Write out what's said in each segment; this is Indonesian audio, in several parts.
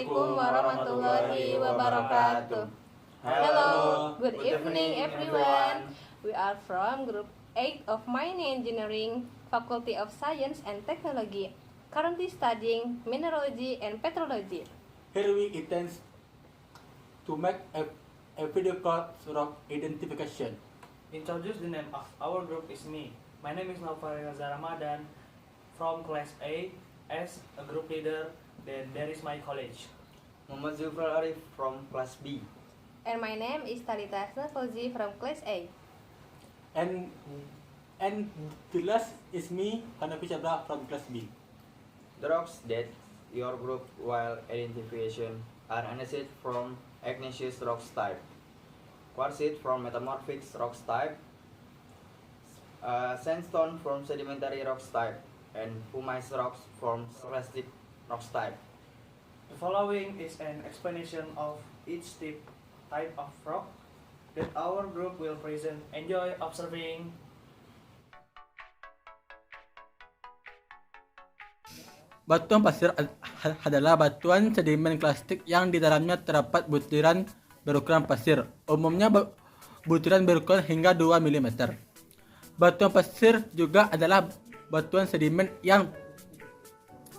Assalamualaikum warahmatullahi wabarakatuh. Hello, good evening everyone. We are from Group 8 of Mining Engineering, Faculty of Science and Technology, currently studying Mineralogy and Petrology. Here we intend to make a video called rock identification. Introduce the name of our group is me. My name is Naufal Reza Ramadan from class A as a group leader. Then there is my college. Muhammad Zulfar Arif from class B. And my name is Talita Fauzi from class A. And the last is me, Hanafi Chabra from class B. The rocks that your group will identification are andesite from igneous rocks type, quartzite from metamorphic rocks type, sandstone from sedimentary rocks type, and pumice rocks from scholastic rocks type. The following is an explanation of each type of rock that our group will present. Enjoy observing. Batuan pasir adalah batuan sedimen klasik yang di dalamnya terdapat butiran berukuran pasir. Umumnya butiran berukuran hingga 2 mm. Batuan pasir juga adalah batuan sedimen yang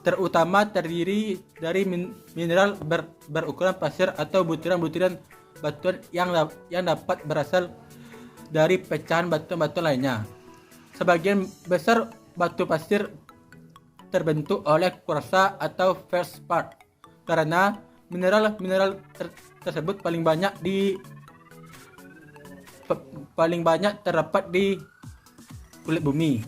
terutama terdiri dari mineral berukuran pasir atau butiran-butiran batuan yang dapat berasal dari pecahan batuan-batuan lainnya. Sebagian besar batu pasir terbentuk oleh kuarsa atau feldspar karena mineral tersebut paling banyak terdapat di kulit bumi.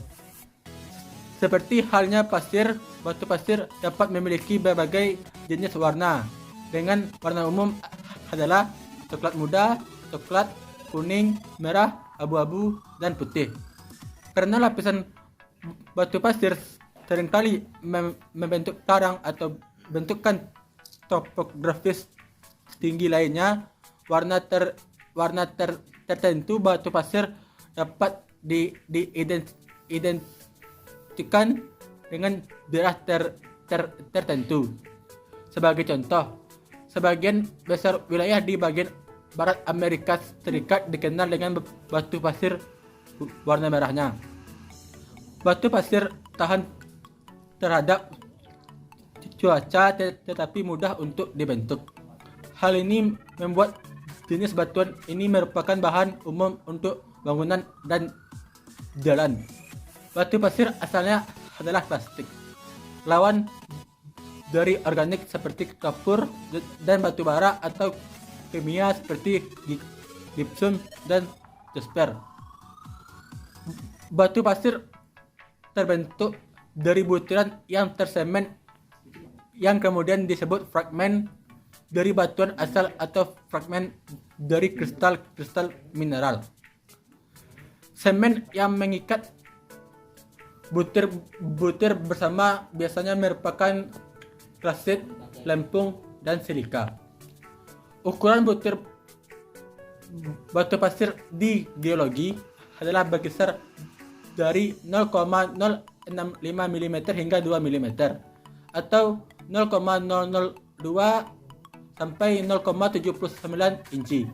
Seperti halnya pasir, batu pasir dapat memiliki berbagai jenis warna. Dengan warna umum adalah coklat muda, coklat, kuning, merah, abu-abu, dan putih. Karena lapisan batu pasir seringkali membentuk karang atau bentukan topografis tinggi lainnya, warna tertentu batu pasir dapat diidentikan dengan daerah tertentu. Sebagai contoh, sebagian besar wilayah di bagian barat Amerika Serikat dikenal dengan batu pasir warna merahnya. Batu pasir tahan terhadap cuaca tetapi mudah untuk dibentuk. Hal ini membuat jenis batuan ini merupakan bahan umum untuk bangunan dan jalan. Batu pasir asalnya adalah plastik. Lawan dari organik seperti kapur dan batu bara atau kimia seperti gypsum dan jasper. Batu pasir terbentuk dari butiran yang tersemen yang kemudian disebut fragmen dari batuan asal atau fragmen dari kristal mineral. Semen yang mengikat butir bersama biasanya merupakan kalsit, lempung, dan silika. Ukuran butir batu pasir di geologi adalah berkisar dari 0,065 mm hingga 2 mm atau 0,002 sampai 0,79 inci.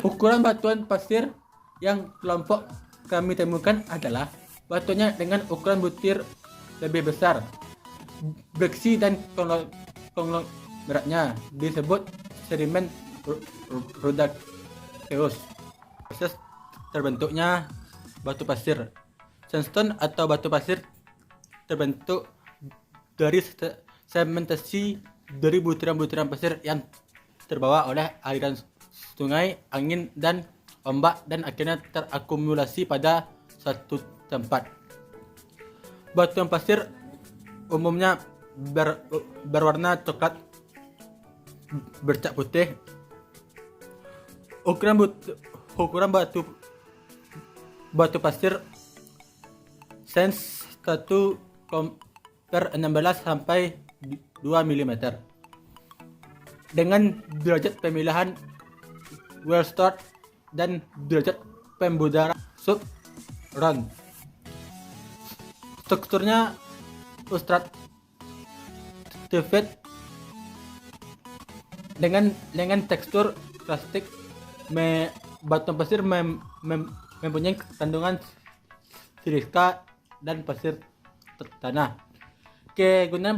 Ukuran batuan pasir yang kelompok kami temukan adalah batuannya dengan ukuran butir lebih besar. Breksi dan konglomeratnya disebut sedimen rhodaceous. Proses terbentuknya batu pasir. Sandstone atau batu pasir terbentuk dari sementasi dari butiran-butiran pasir yang terbawa oleh aliran sungai, angin, dan ombak dan akhirnya terakumulasi pada satu tempat. Batuan pasir umumnya berwarna coklat bercat putih. Ukuran batu pasir Sense 1/16 sampai 2 mm dengan derajat pemilihan Wellstor dan derajat pembudaran sub-round. Strukturnya stratified dengan tekstur plastik. Batu pasir mempunyai kandungan silika dan pasir tanah. Kegunaan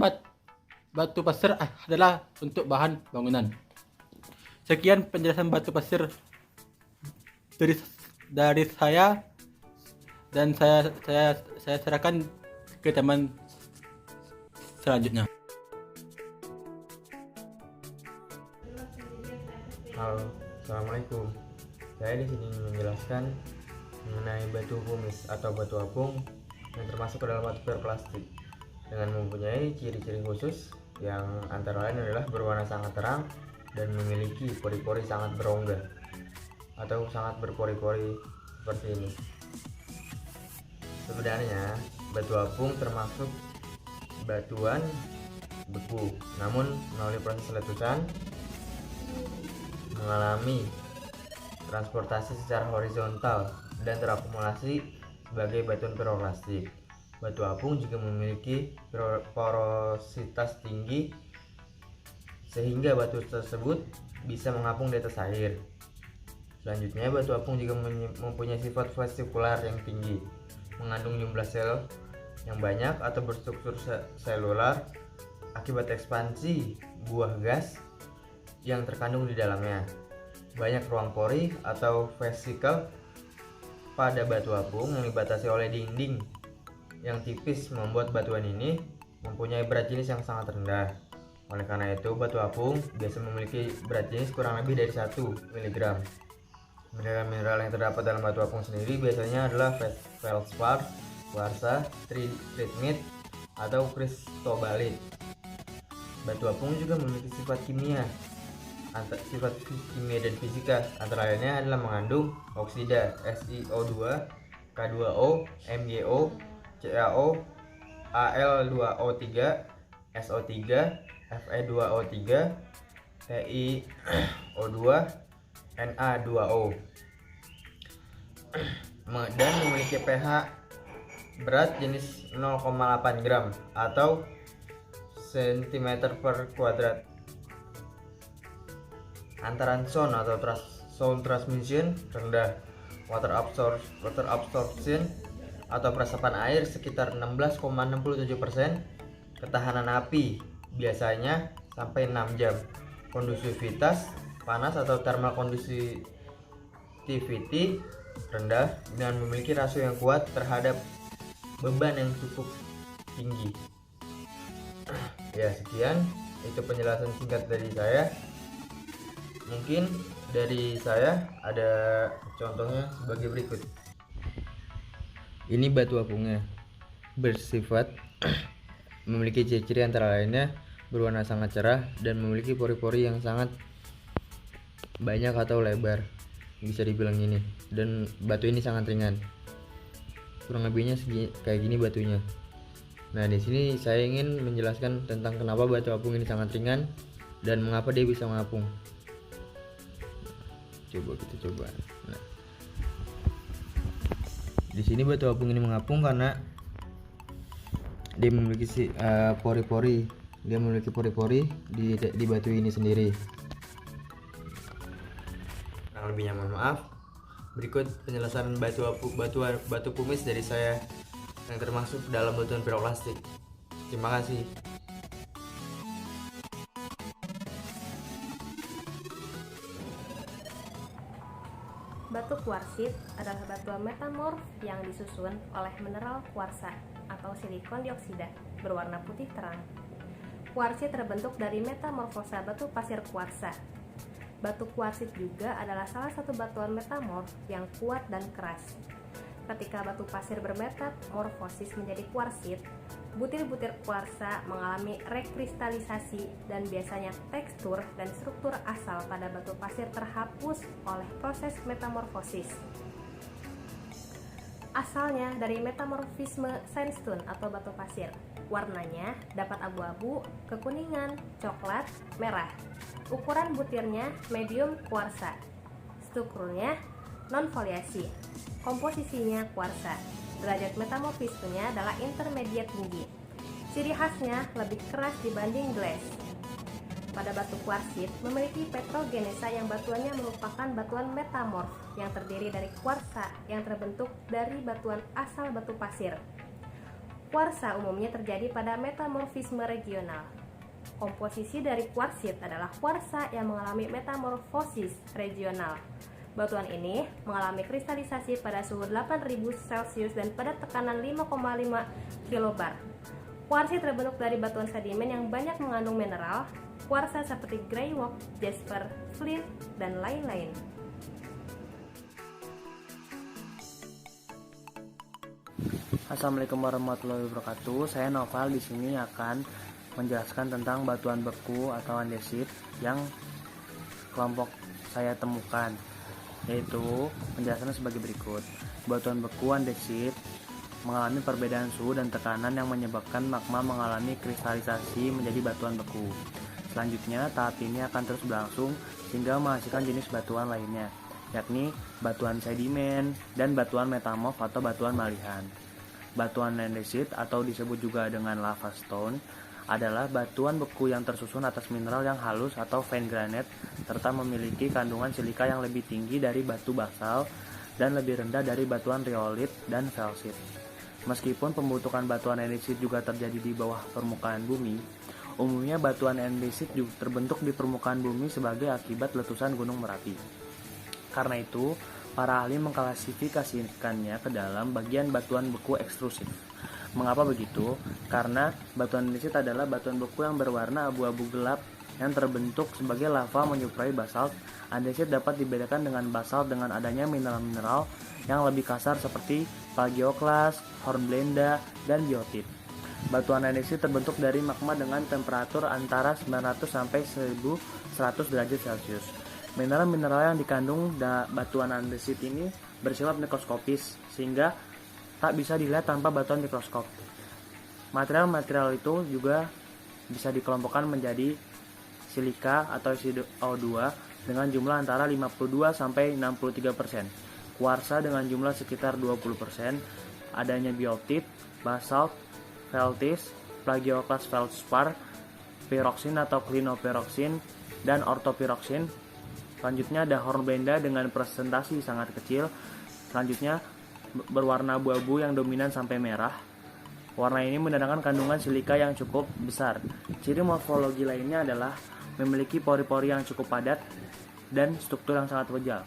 batu pasir adalah untuk bahan bangunan. Sekian penjelasan batu pasir dari saya, dan saya serahkan ke teman selanjutnya. Halo, assalamualaikum. Saya di sini ingin menjelaskan mengenai batu pumice atau batu apung yang termasuk ke dalam batu plastik dengan mempunyai ciri-ciri khusus yang antara lain adalah berwarna sangat terang dan memiliki pori-pori sangat berongga atau sangat berpori-pori seperti ini. Sebenarnya batu apung termasuk batuan beku, namun melalui proses letusan mengalami transportasi secara horizontal dan terakumulasi sebagai batuan piroklastik. Batu apung juga memiliki porositas tinggi sehingga batu tersebut bisa mengapung di atas air. Selanjutnya, batu apung juga mempunyai sifat vesikular yang tinggi, mengandung jumlah sel yang banyak atau berstruktur selular akibat ekspansi buah gas yang terkandung di dalamnya. Banyak ruang pori atau vesikel pada batu apung yang dibatasi oleh dinding yang tipis, membuat batuan ini mempunyai berat jenis yang sangat rendah. Oleh karena itu, batu apung biasa memiliki berat jenis kurang lebih dari 1 mg. Mineral-mineral yang terdapat dalam batu apung sendiri biasanya adalah feldspar, kuarsa, tritmit, atau kristobalit. Batu apung juga memiliki sifat kimia dan fisika, antara lainnya adalah mengandung oksida SiO2, K2O, MgO, CaO, Al2O3, SO3, Fe2O3, TiO2, Na2O, dan memiliki pH berat jenis 0,8 gram atau cm per kuadrat. Antaran sound atau sound transmission rendah. Water absorption atau peresapan air sekitar 16,67%. Ketahanan api biasanya sampai 6 jam. Kondusivitas panas atau thermal conductivity rendah dan memiliki rasio yang kuat terhadap beban yang cukup tinggi. Ya, sekian itu penjelasan singkat dari saya. Mungkin dari saya ada contohnya sebagai berikut. Ini batu apungnya, bersifat memiliki ciri-ciri antara lainnya berwarna sangat cerah dan memiliki pori-pori yang sangat banyak atau lebar, bisa dibilang ini. Dan batu ini sangat ringan, kurang lebihnya kayak gini batunya. Nah, di sini saya ingin menjelaskan tentang kenapa batu apung ini sangat ringan dan mengapa dia bisa mengapung. Coba kita coba. Nah, di sini batu apung ini mengapung karena dia memiliki pori-pori. Dia memiliki pori-pori di batu ini sendiri. Kurang lebihnya mohon maaf. Berikut penjelasan batu pumice dari saya yang termasuk dalam batuan piroklastik. Terima kasih. Batu kuarsit adalah batuan metamorf yang disusun oleh mineral kuarsa atau silikon dioksida berwarna putih terang. Kuarsit terbentuk dari metamorfosa batu pasir kuarsa. Batu kuarsit juga adalah salah satu batuan metamorf yang kuat dan keras. Ketika batu pasir bermetamorfosis menjadi kuarsit, butir-butir kuarsa mengalami rekristalisasi dan biasanya tekstur dan struktur asal pada batu pasir terhapus oleh proses metamorfosis. Asalnya dari metamorfisme sandstone atau batu pasir. Warnanya dapat abu-abu, kekuningan, coklat, merah. Ukuran butirnya medium kuarsa. Strukturnya non-foliasi. Komposisinya kuarsa. Derajat metamorfismenya adalah intermediate tinggi. Ciri khasnya lebih keras dibanding glass. pada batu kuarsit memiliki petrogenesa yang batuannya merupakan batuan metamorf yang terdiri dari kuarsa yang terbentuk dari batuan asal batu pasir. Kuarsa umumnya terjadi pada metamorfisme regional. Komposisi dari kuarsit adalah kuarsa yang mengalami metamorfosis regional. Batuan ini mengalami kristalisasi pada suhu 8000 Celcius dan pada tekanan 5,5 kilobar. Kuarsit terbentuk dari batuan sedimen yang banyak mengandung mineral, kuarsa seperti grey rock, jasper, flint, dan lain-lain. Assalamualaikum warahmatullahi wabarakatuh. Saya Noval di sini akan menjelaskan tentang batuan beku atau andesit yang kelompok saya temukan, yaitu penjelasannya sebagai berikut. Batuan beku andesit mengalami perbedaan suhu dan tekanan yang menyebabkan magma mengalami kristalisasi menjadi batuan beku. Selanjutnya, tahap ini akan terus berlangsung sehingga menghasilkan jenis batuan lainnya, yakni batuan sedimen dan batuan metamorf atau batuan malihan. Batuan andesit atau disebut juga dengan lava stone adalah batuan beku yang tersusun atas mineral yang halus atau vein granite serta memiliki kandungan silika yang lebih tinggi dari batu basal dan lebih rendah dari batuan riolit dan felsit. Meskipun pembentukan batuan andesit juga terjadi di bawah permukaan bumi, umumnya batuan andesit juga terbentuk di permukaan bumi sebagai akibat letusan Gunung Merapi. Karena itu, para ahli mengklasifikasikannya ke dalam bagian batuan beku ekstrusif. Mengapa begitu? Karena batuan andesit adalah batuan beku yang berwarna abu-abu gelap yang terbentuk sebagai lava menyuplai basalt. Andesit dapat dibedakan dengan basalt dengan adanya mineral-mineral yang lebih kasar seperti plagioklas, hornblenda, dan biotit. Batuan andesit terbentuk dari magma dengan temperatur antara 900 sampai 1100 derajat Celcius. Mineral-mineral yang dikandung batuan andesit ini bersifat mikroskopis sehingga tak bisa dilihat tanpa bantuan mikroskop. Material-material itu juga bisa dikelompokkan menjadi silika atau SiO2 dengan jumlah antara 52 sampai 63%. Kuarsa dengan jumlah sekitar 20%, adanya biotit, basalt, feltis, plagioklas feldspar, piroksin atau klinoperoksin, dan ortopiroksin. Selanjutnya ada hornblenda dengan presentasi sangat kecil. Selanjutnya berwarna abu-abu yang dominan sampai merah. Warna ini menandakan kandungan silika yang cukup besar. Ciri morfologi lainnya adalah memiliki pori-pori yang cukup padat dan struktur yang sangat kejal.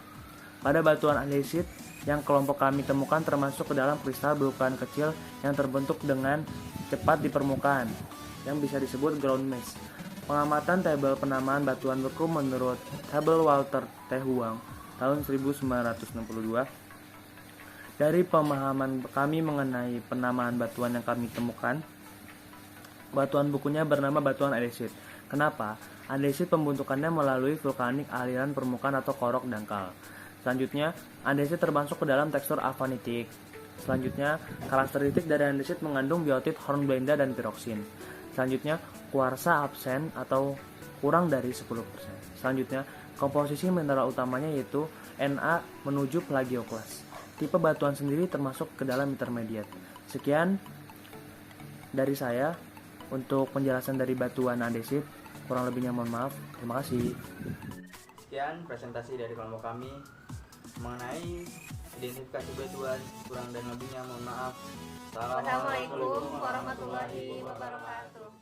Pada batuan andesit yang kelompok kami temukan termasuk ke dalam kristal berukuran kecil yang terbentuk dengan cepat di permukaan, yang bisa disebut ground mesh. Pengamatan tabel penamaan batuan beku menurut tabel Walter T. Huang tahun 1962. Dari pemahaman kami mengenai penamaan batuan yang kami temukan, batuan bekunya bernama batuan andesit. Kenapa? Andesit pembentukannya melalui vulkanik aliran permukaan atau korok dangkal. Selanjutnya, andesit termasuk ke dalam tekstur avanitik. Selanjutnya, karakteristik dari andesit mengandung biotit, hornblenda, dan piroksin. Selanjutnya, kuarsa absen atau kurang dari 10%. Selanjutnya, komposisi mineral utamanya yaitu Na menuju plagioklas. Tipe batuan sendiri termasuk ke dalam intermediate. Sekian dari saya untuk penjelasan dari batuan andesit. Kurang lebihnya mohon maaf. Terima kasih. Sekian presentasi dari kelompok kami mengenai identifikasi batuan. Kurang dan lebihnya mohon maaf. Assalamualaikum warahmatullahi wabarakatuh.